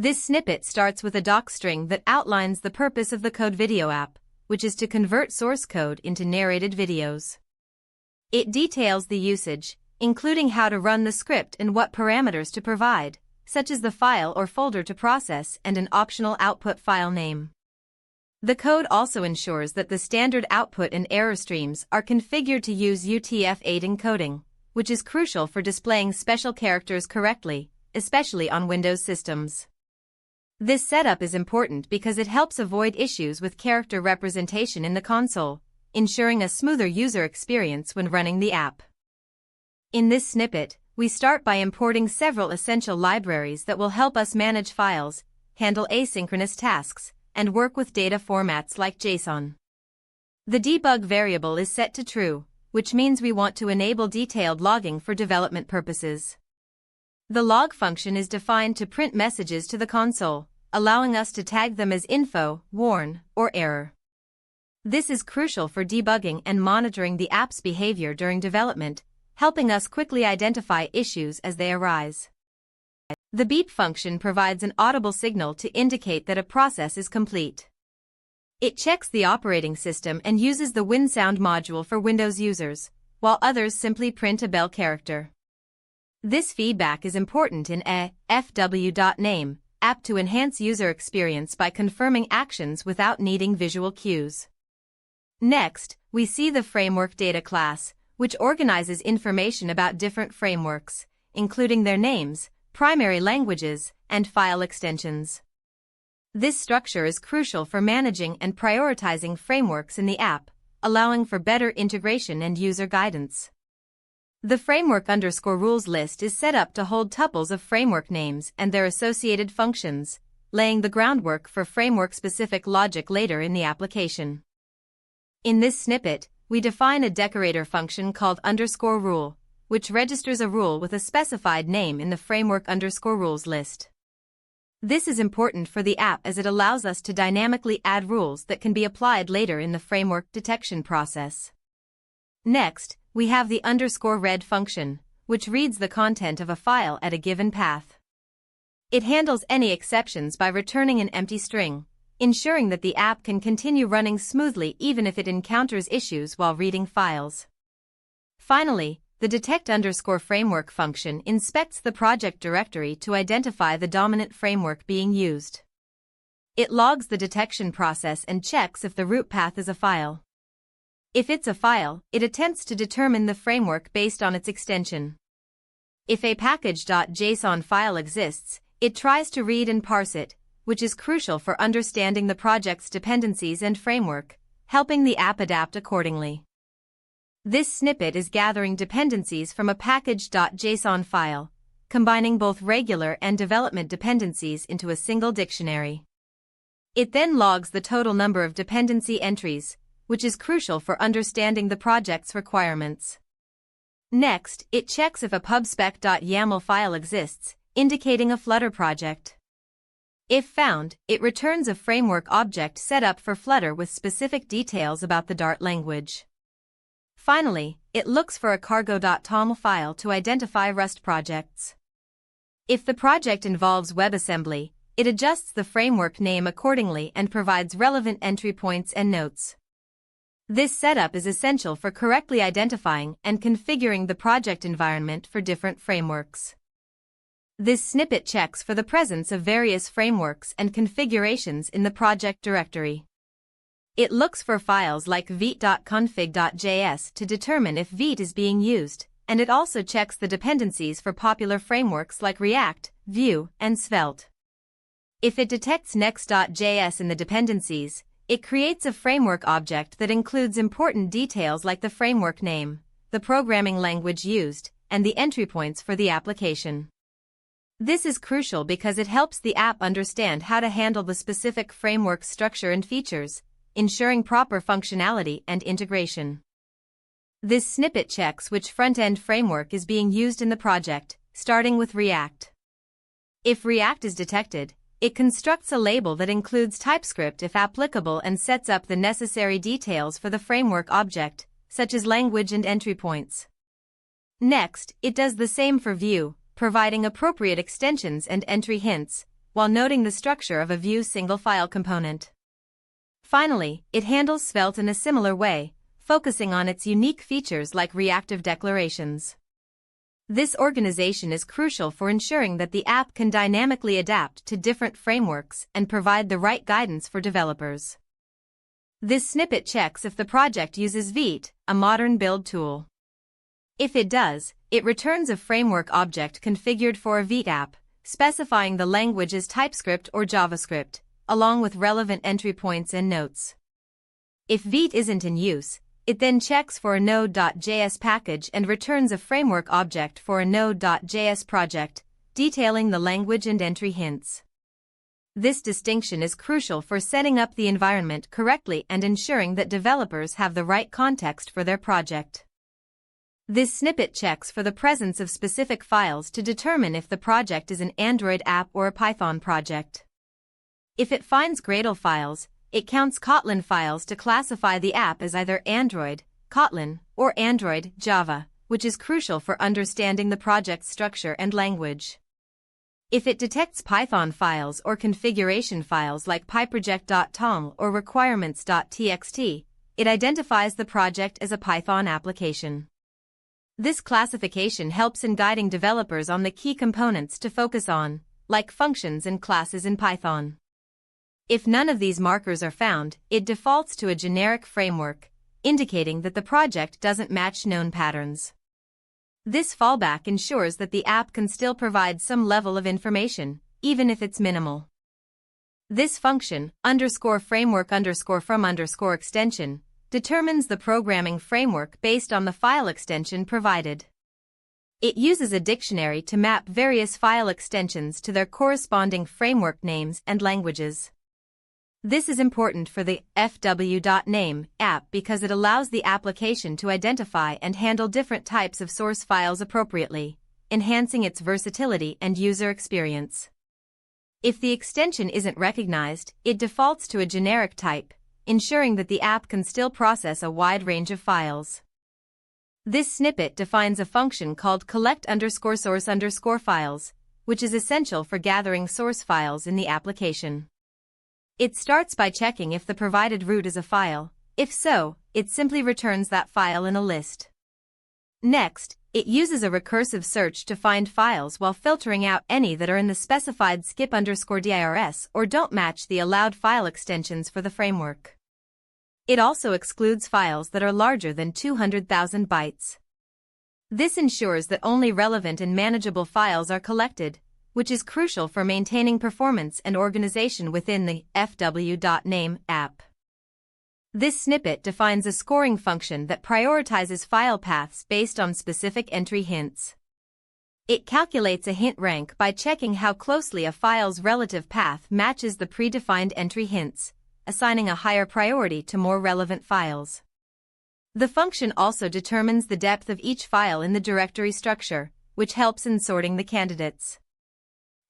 This snippet starts with a docstring that outlines the purpose of the code video app, which is to convert source code into narrated videos. It details the usage, including how to run the script and what parameters to provide, such as the file or folder to process and an optional output file name. The code also ensures that the standard output and error streams are configured to use UTF-8 encoding, which is crucial for displaying special characters correctly, especially on Windows systems. This setup is important because it helps avoid issues with character representation in the console, ensuring a smoother user experience when running the app. In this snippet, we start by importing several essential libraries that will help us manage files, handle asynchronous tasks, and work with data formats like JSON. The debug variable is set to true, which means we want to enable detailed logging for development purposes. The log function is defined to print messages to the console, allowing us to tag them as info, warn, or error. This is crucial for debugging and monitoring the app's behavior during development, helping us quickly identify issues as they arise. The beep function provides an audible signal to indicate that a process is complete. It checks the operating system and uses the WinSound module for Windows users, while others simply print a bell character. This feedback is important in a fw.name app to enhance user experience by confirming actions without needing visual cues. Next, we see the framework data class, which organizes information about different frameworks, including their names, primary languages, and file extensions. This structure is crucial for managing and prioritizing frameworks in the app, allowing for better integration and user guidance. The framework_rules list is set up to hold tuples of framework names and their associated functions, laying the groundwork for framework-specific logic later in the application. In this snippet, we define a decorator function called _rule, which registers a rule with a specified name in the framework_rules list. This is important for the app as it allows us to dynamically add rules that can be applied later in the framework detection process. Next, we have the _read function, which reads the content of a file at a given path. It handles any exceptions by returning an empty string, ensuring that the app can continue running smoothly even if it encounters issues while reading files. Finally, the detect_framework function inspects the project directory to identify the dominant framework being used. It logs the detection process and checks if the root path is a file. If it's a file, it attempts to determine the framework based on its extension. If a package.json file exists, it tries to read and parse it, which is crucial for understanding the project's dependencies and framework, helping the app adapt accordingly. This snippet is gathering dependencies from a package.json file, combining both regular and development dependencies into a single dictionary. It then logs the total number of dependency entries, which is crucial for understanding the project's requirements. Next, it checks if a pubspec.yaml file exists, indicating a Flutter project. If found, it returns a framework object set up for Flutter with specific details about the Dart language. Finally, it looks for a cargo.toml file to identify Rust projects. If the project involves WebAssembly, it adjusts the framework name accordingly and provides relevant entry points and notes. This setup is essential for correctly identifying and configuring the project environment for different frameworks. This snippet checks for the presence of various frameworks and configurations in the project directory. It looks for files like vite.config.js to determine if Vite is being used, and it also checks the dependencies for popular frameworks like React, Vue, and Svelte. If it detects next.js in the dependencies, it creates a framework object that includes important details like the framework name, the programming language used, and the entry points for the application. This is crucial because it helps the app understand how to handle the specific framework structure and features, ensuring proper functionality and integration. This snippet checks which front-end framework is being used in the project, starting with React. If React is detected, it constructs a label that includes TypeScript if applicable and sets up the necessary details for the framework object, such as language and entry points. Next, it does the same for Vue, providing appropriate extensions and entry hints, while noting the structure of a Vue single file component. Finally, it handles Svelte in a similar way, focusing on its unique features like reactive declarations. This organization is crucial for ensuring that the app can dynamically adapt to different frameworks and provide the right guidance for developers. This snippet checks if the project uses Vite, a modern build tool. If it does, it returns a framework object configured for a Vite app, specifying the language as TypeScript or JavaScript, along with relevant entry points and notes. If Vite isn't in use, it then checks for a Node.js package and returns a framework object for a Node.js project, detailing the language and entry hints. This distinction is crucial for setting up the environment correctly and ensuring that developers have the right context for their project. This snippet checks for the presence of specific files to determine if the project is an Android app or a Python project. If it finds Gradle files, it counts Kotlin files to classify the app as either Android, Kotlin, or Android, Java, which is crucial for understanding the project's structure and language. If it detects Python files or configuration files like pyproject.tong or requirements.txt, it identifies the project as a Python application. This classification helps in guiding developers on the key components to focus on, like functions and classes in Python. If none of these markers are found, it defaults to a generic framework, indicating that the project doesn't match known patterns. This fallback ensures that the app can still provide some level of information, even if it's minimal. This function, _framework_from_extension, determines the programming framework based on the file extension provided. It uses a dictionary to map various file extensions to their corresponding framework names and languages. This is important for the fw.name app because it allows the application to identify and handle different types of source files appropriately, enhancing its versatility and user experience. If the extension isn't recognized, it defaults to a generic type, ensuring that the app can still process a wide range of files. This snippet defines a function called collect_source_files, which is essential for gathering source files in the application. It starts by checking if the provided root is a file. If so, it simply returns that file in a list. Next, it uses a recursive search to find files while filtering out any that are in the specified skip_dirs or don't match the allowed file extensions for the framework. It also excludes files that are larger than 200,000 bytes. This ensures that only relevant and manageable files are collected, which is crucial for maintaining performance and organization within the fw.name app. This snippet defines a scoring function that prioritizes file paths based on specific entry hints. It calculates a hint rank by checking how closely a file's relative path matches the predefined entry hints, assigning a higher priority to more relevant files. The function also determines the depth of each file in the directory structure, which helps in sorting the candidates.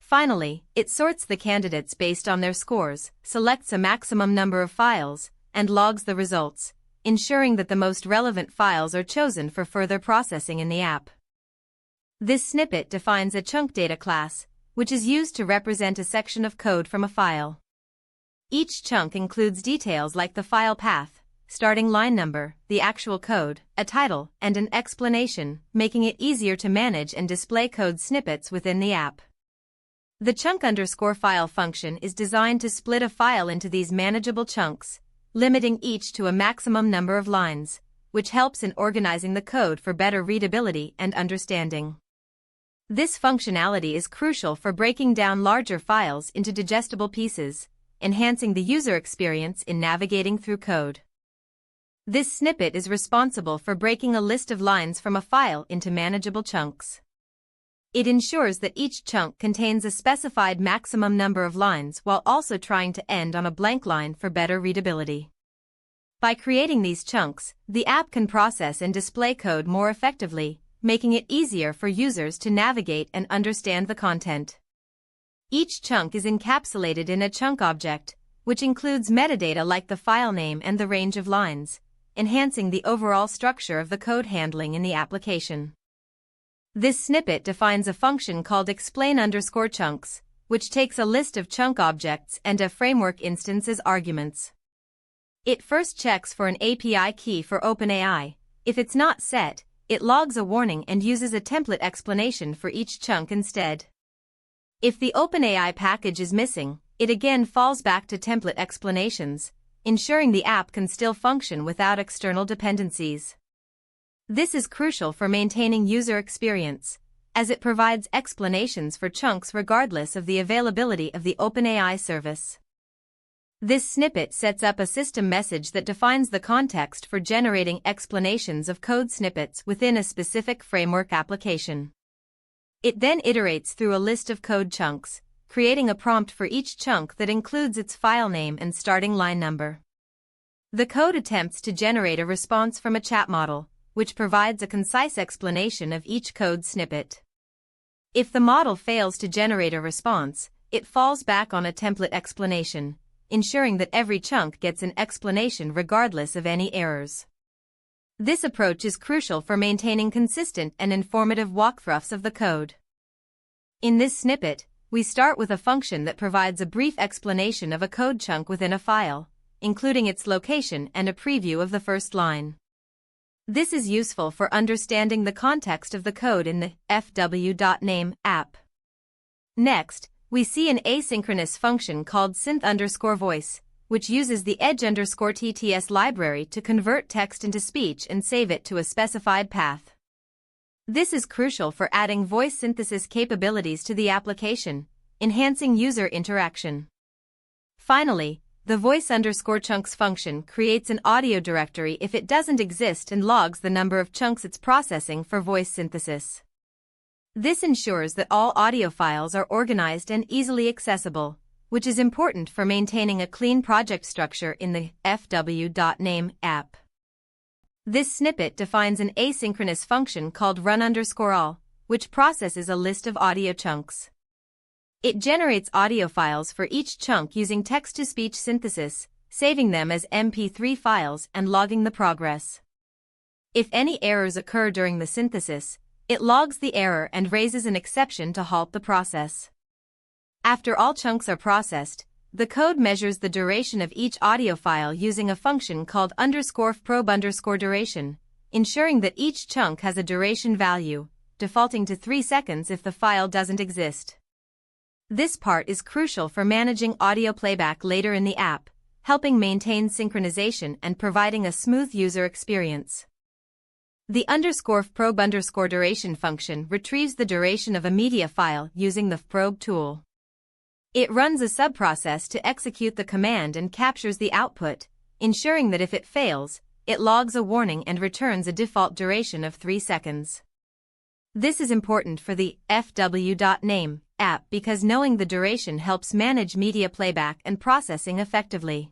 Finally, it sorts the candidates based on their scores, selects a maximum number of files, and logs the results, ensuring that the most relevant files are chosen for further processing in the app. This snippet defines a chunk data class, which is used to represent a section of code from a file. Each chunk includes details like the file path, starting line number, the actual code, a title, and an explanation, making it easier to manage and display code snippets within the app. The chunk_file function is designed to split a file into these manageable chunks, limiting each to a maximum number of lines, which helps in organizing the code for better readability and understanding. This functionality is crucial for breaking down larger files into digestible pieces, enhancing the user experience in navigating through code. This snippet is responsible for breaking a list of lines from a file into manageable chunks. It ensures that each chunk contains a specified maximum number of lines while also trying to end on a blank line for better readability. By creating these chunks, the app can process and display code more effectively, making it easier for users to navigate and understand the content. Each chunk is encapsulated in a chunk object, which includes metadata like the file name and the range of lines, enhancing the overall structure of the code handling in the application. This snippet defines a function called explain_chunks, which takes a list of chunk objects and a framework instance as arguments. It first checks for an API key for OpenAI. If it's not set, it logs a warning and uses a template explanation for each chunk instead. If the OpenAI package is missing, it again falls back to template explanations, ensuring the app can still function without external dependencies. This is crucial for maintaining user experience, as it provides explanations for chunks regardless of the availability of the OpenAI service. This snippet sets up a system message that defines the context for generating explanations of code snippets within a specific framework application. It then iterates through a list of code chunks, creating a prompt for each chunk that includes its file name and starting line number. The code attempts to generate a response from a chat model, which provides a concise explanation of each code snippet. If the model fails to generate a response, it falls back on a template explanation, ensuring that every chunk gets an explanation regardless of any errors. This approach is crucial for maintaining consistent and informative walkthroughs of the code. In this snippet, we start with a function that provides a brief explanation of a code chunk within a file, including its location and a preview of the first line. This is useful for understanding the context of the code in the fw.name app. Next, we see an asynchronous function called synth_voice, which uses the edge_TTS library to convert text into speech and save it to a specified path. This is crucial for adding voice synthesis capabilities to the application, enhancing user interaction. Finally, the voice_chunks function creates an audio directory if it doesn't exist and logs the number of chunks it's processing for voice synthesis. This ensures that all audio files are organized and easily accessible, which is important for maintaining a clean project structure in the fw.name app. This snippet defines an asynchronous function called run_all, which processes a list of audio chunks. It generates audio files for each chunk using text-to-speech synthesis, saving them as MP3 files and logging the progress. If any errors occur during the synthesis, it logs the error and raises an exception to halt the process. After all chunks are processed, the code measures the duration of each audio file using a function called _probe_duration, ensuring that each chunk has a duration value, defaulting to 3 seconds if the file doesn't exist. This part is crucial for managing audio playback later in the app, helping maintain synchronization and providing a smooth user experience. The _probe_duration function retrieves the duration of a media file using the probe tool. It runs a subprocess to execute the command and captures the output, ensuring that if it fails, it logs a warning and returns a default duration of 3 seconds. This is important for the fw.name app because knowing the duration helps manage media playback and processing effectively.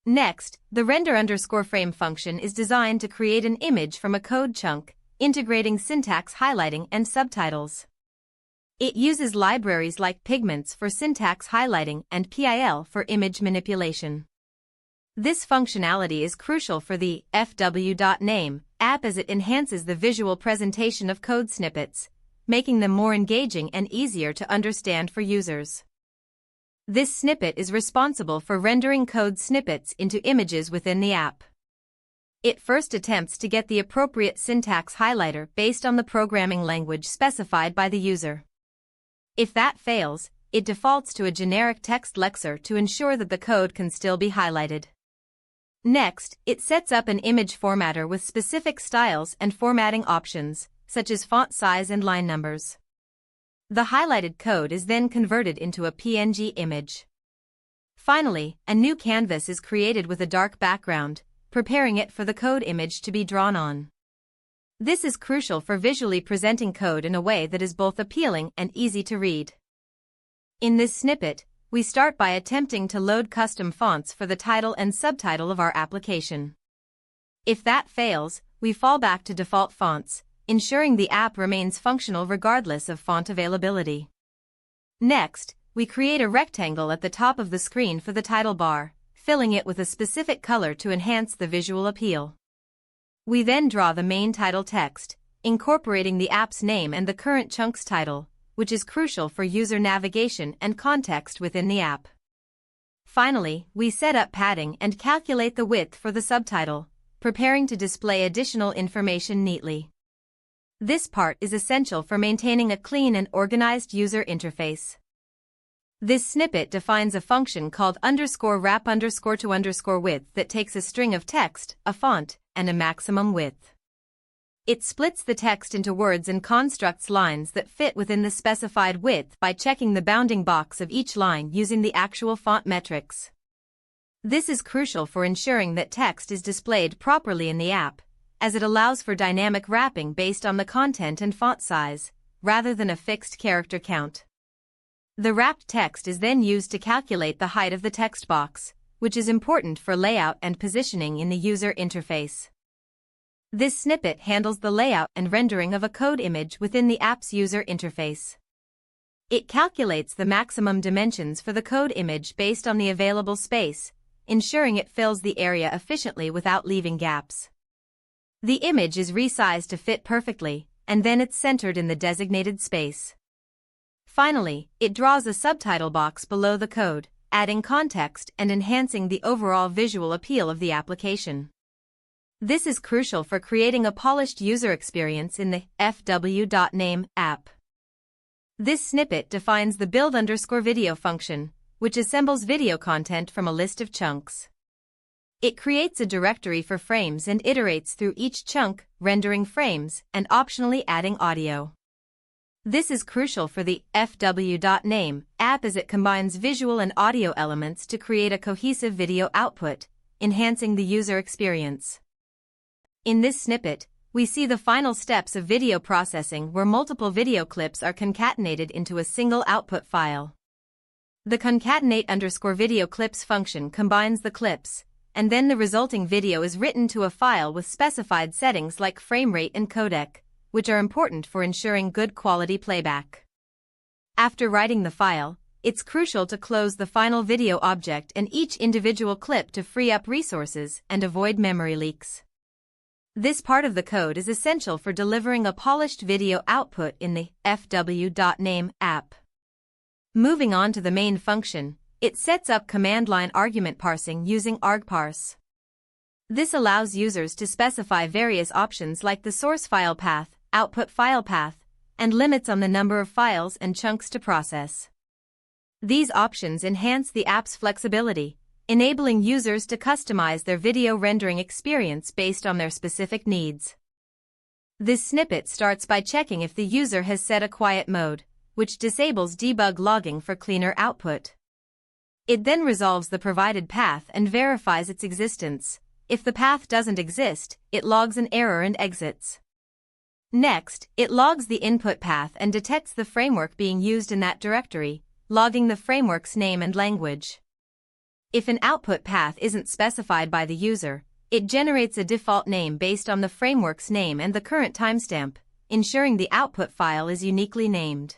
Next, the render_frame function is designed to create an image from a code chunk, integrating syntax highlighting and subtitles. It uses libraries like pigments for syntax highlighting and PIL for image manipulation. This functionality is crucial for the fw.name app as it enhances the visual presentation of code snippets, making them more engaging and easier to understand for users. This snippet is responsible for rendering code snippets into images within the app. It first attempts to get the appropriate syntax highlighter based on the programming language specified by the user. If that fails, it defaults to a generic text lexer to ensure that the code can still be highlighted. Next, it sets up an image formatter with specific styles and formatting options, such as font size and line numbers. The highlighted code is then converted into a PNG image. Finally, a new canvas is created with a dark background, preparing it for the code image to be drawn on. This is crucial for visually presenting code in a way that is both appealing and easy to read. In this snippet, we start by attempting to load custom fonts for the title and subtitle of our application. If that fails, we fall back to default fonts, ensuring the app remains functional regardless of font availability. Next, we create a rectangle at the top of the screen for the title bar, filling it with a specific color to enhance the visual appeal. We then draw the main title text, incorporating the app's name and the current chunk's title, which is crucial for user navigation and context within the app. Finally, we set up padding and calculate the width for the subtitle, preparing to display additional information neatly. This part is essential for maintaining a clean and organized user interface. This snippet defines a function called _wrap_to_width that takes a string of text, a font, and a maximum width. It splits the text into words and constructs lines that fit within the specified width by checking the bounding box of each line using the actual font metrics. This is crucial for ensuring that text is displayed properly in the app, as it allows for dynamic wrapping based on the content and font size, rather than a fixed character count. The wrapped text is then used to calculate the height of the text box, which is important for layout and positioning in the user interface. This snippet handles the layout and rendering of a code image within the app's user interface. It calculates the maximum dimensions for the code image based on the available space, ensuring it fills the area efficiently without leaving gaps. The image is resized to fit perfectly, and then it's centered in the designated space. Finally, it draws a subtitle box below the code, adding context and enhancing the overall visual appeal of the application. This is crucial for creating a polished user experience in the fw.name app. This snippet defines the build_video function, which assembles video content from a list of chunks. It creates a directory for frames and iterates through each chunk, rendering frames and optionally adding audio. This is crucial for the fw.name app as it combines visual and audio elements to create a cohesive video output, enhancing the user experience. In this snippet, we see the final steps of video processing where multiple video clips are concatenated into a single output file. The concatenate_video clips function combines the clips, and then the resulting video is written to a file with specified settings like frame rate and codec, which are important for ensuring good quality playback. After writing the file, it's crucial to close the final video object and each individual clip to free up resources and avoid memory leaks. This part of the code is essential for delivering a polished video output in the fw.name app. Moving on to the main function, it sets up command line argument parsing using argparse. This allows users to specify various options like the source file path, output file path, and limits on the number of files and chunks to process. These options enhance the app's flexibility, enabling users to customize their video rendering experience based on their specific needs. This snippet starts by checking if the user has set a quiet mode, which disables debug logging for cleaner output. It then resolves the provided path and verifies its existence. If the path doesn't exist, it logs an error and exits. Next, it logs the input path and detects the framework being used in that directory, logging the framework's name and language. If an output path isn't specified by the user, it generates a default name based on the framework's name and the current timestamp, ensuring the output file is uniquely named.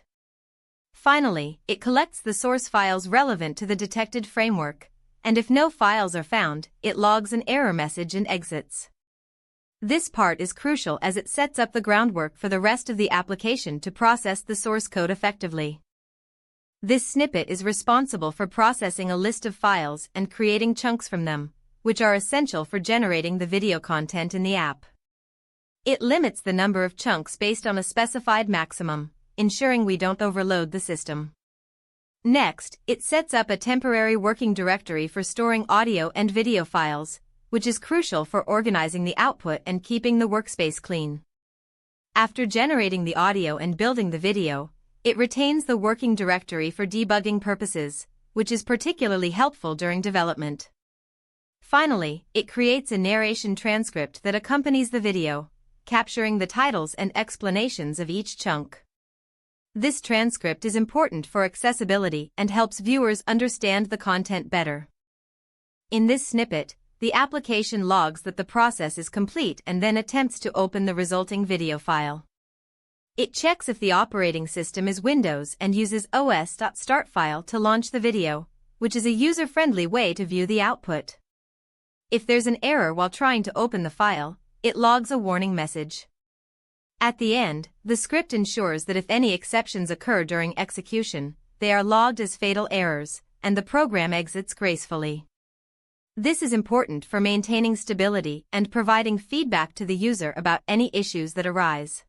Finally, it collects the source files relevant to the detected framework, and if no files are found, it logs an error message and exits. This part is crucial as it sets up the groundwork for the rest of the application to process the source code effectively. This snippet is responsible for processing a list of files and creating chunks from them, which are essential for generating the video content in the app. It limits the number of chunks based on a specified maximum, ensuring we don't overload the system. Next, it sets up a temporary working directory for storing audio and video files, which is crucial for organizing the output and keeping the workspace clean. After generating the audio and building the video, it retains the working directory for debugging purposes, which is particularly helpful during development. Finally, it creates a narration transcript that accompanies the video, capturing the titles and explanations of each chunk. This transcript is important for accessibility and helps viewers understand the content better. In this snippet, the application logs that the process is complete and then attempts to open the resulting video file. It checks if the operating system is Windows and uses os.startfile to launch the video, which is a user-friendly way to view the output. If there's an error while trying to open the file, it logs a warning message. At the end, the script ensures that if any exceptions occur during execution, they are logged as fatal errors, and the program exits gracefully. This is important for maintaining stability and providing feedback to the user about any issues that arise.